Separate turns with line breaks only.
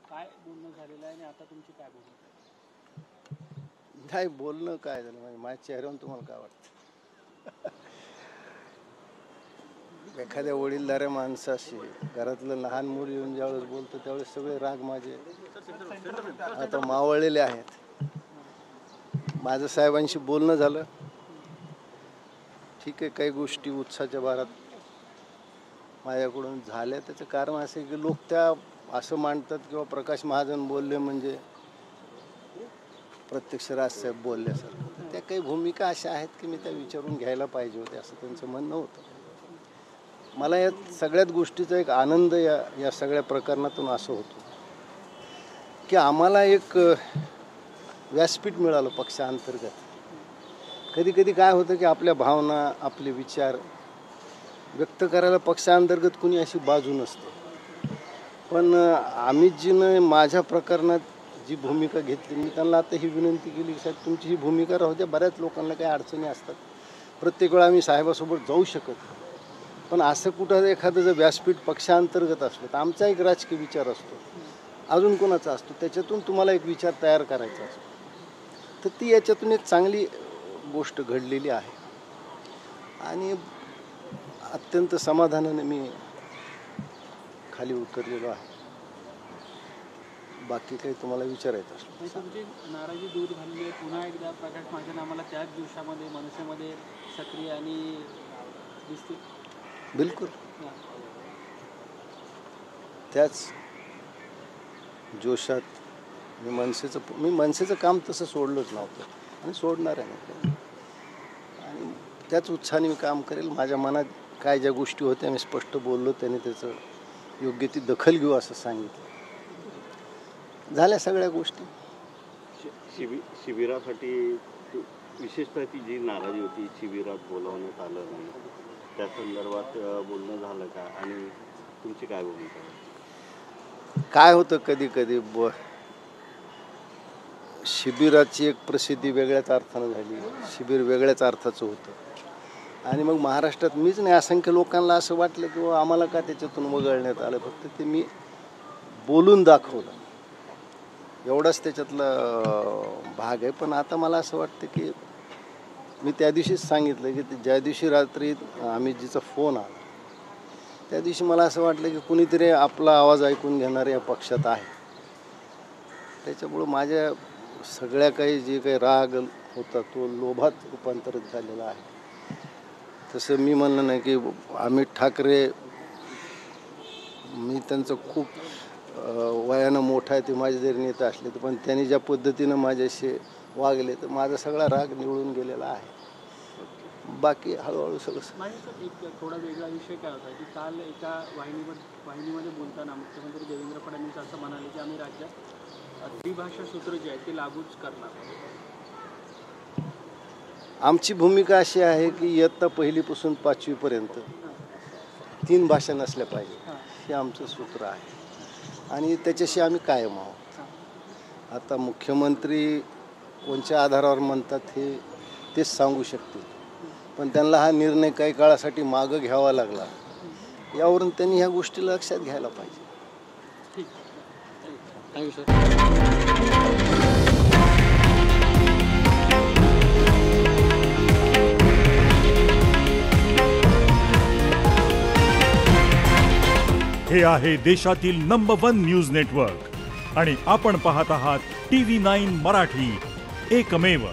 काय बोलणं झालेलं आहे आणि आता तुमची काय भूमिका आहे?
नाही बोलणं काय झालं म्हणजे माझ्या चेहऱ्यावरून तुम्हाला काय वाटतं? एखाद्या वडीलधाऱ्या माणसाशी घरातलं लहान मूल येऊन ज्यावेळेस बोलतं त्यावेळेस सगळे राग माझे आता मावळलेले आहेत. माझं साहेबांशी बोलणं झालं, ठीक आहे, काही गोष्टी उत्साहाच्या भारात माझ्याकडून झाल्या. त्याचं कारण असं आहे की लोक त्या असं मांडतात किंवा प्रकाश महाजन बोलले म्हणजे प्रत्यक्ष राजसाहेब बोलल्यासारखं. त्या काही भूमिका अशा आहेत की मी त्या विचारून घ्यायला पाहिजे होते असं त्यांचं म्हणणं होतं. मला या सगळ्यात गोष्टीचा एक आनंद या सगळ्या प्रकरणातून असं होतो की आम्हाला एक व्यासपीठ मिळालं पक्षांतर्गत. कधी कधी काय होतं की आपल्या भावना आपले विचार व्यक्त करायला पक्षांतर्गत कुणी अशी बाजू नसते. पण अमितजीनं माझ्या प्रकरणात जी भूमिका घेतली, मी त्यांना आता ही विनंती केली की साहेब तुमची ही भूमिका राहू द्या. बऱ्याच लोकांना काही अडचणी असतात, प्रत्येक वेळा आम्ही साहेबासोबत जाऊ शकत नाही. पण असं कुठं एखादं जर व्यासपीठ पक्षांतर्गत असलं तर आमचा एक राजकीय विचार असतो, अजून कोणाचा असतो, त्याच्यातून तुम्हाला एक विचार तयार करायचा असतो. तर ती याच्यातून एक चांगली गोष्ट घडलेली आहे आणि अत्यंत समाधानाने मी खाली उतरलेलो आहे. बाकी काही तुम्हाला विचारायचं असलं?
तुमची नाराजी दूर झालेली आहे. पुन्हा एकदा प्रकाश महाजन आम्हाला त्याच दिवसामध्ये मनसेमध्ये सक्रिय आणि दिसतील.
बिलकुल त्याच जोशात मी मनसेचं काम तसं सोडलंच नव्हतं आणि सोडणार आहे नाही. आणि त्याच उत्साहाने मी काम करेल. माझ्या मनात काय ज्या गोष्टी होत्या मी स्पष्ट बोललो, त्याने त्याचं योग्य ती दखल घेऊ असं सांगितलं. झाल्या सगळ्या गोष्टी.
शिबिरासाठी विशेषतः ती जी नाराजी होती, शिबिरात बोलावण्यात आलं नाही, त्या संदर्भात बोलणं झालं का आणि तुमची काय भूमिका आहे?
काय होतं कधी कधी शिबिराची एक प्रसिद्धी वेगळ्याच अर्थानं झाली, शिबिर वेगळ्याच अर्थाचं होतं आणि मग महाराष्ट्रात मीच नाही असंख्य लोकांना असं वाटलं की आम्हाला का त्याच्यातून वगळण्यात आलं. फक्त ते मी बोलून दाखवलं एवढाच त्याच्यातला भाग आहे. पण आता मला असं वाटतं की मी त्या दिवशीच सांगितलं की ज्या दिवशी रात्री अमितजीचा फोन आला त्या दिवशी मला असं वाटलं की कुणीतरी आपला आवाज ऐकून घेणारे या पक्षात आहे. त्याच्यामुळं माझ्या सगळ्या काही जे काही राग होता तो लोभात रूपांतरित झालेला आहे. तसं मी म्हणलं नाही की अमित ठाकरे, मी त्यांचं खूप वयानं मोठा आहे, ते माझे जरी नेता असले तर पण त्यांनी ज्या पद्धतीनं माझ्याशी वागले तर माझा सगळा राग निवळून गेलेला आहे. बाकी हळूहळू सगळं.
माझ्या एक थोडा वेगळा विषय काय होता की काल एका वाहिनीमध्ये बोलताना मुख्यमंत्री देवेंद्र फडणवीस असं म्हणाले की आम्ही राज्यात त्रिभाषा सूत्र जे आहे ते लागूच करणार.
आमची भूमिका अशी आहे की इयत्ता पहिलीपासून 5वी पर्यंत 3 भाषा नसल्या पाहिजे, हे आमचं सूत्र आहे आणि त्याच्याशी आम्ही कायम आहोत. आता मुख्यमंत्री कोणत्या आधारावर म्हणतात हे तेच सांगू शकतील, पण त्यांना हा निर्णय काही काळासाठी मागं घ्यावा लागला, यावरून त्यांनी ह्या गोष्टी लक्षात घ्यायला पाहिजे.
ठीक आहे, थँक्यू सर.
हे आहे देशातील नंबर 1 न्यूज नेटवर्क आणि आपण पाहत आहात TV9 मराठी, एकमेव.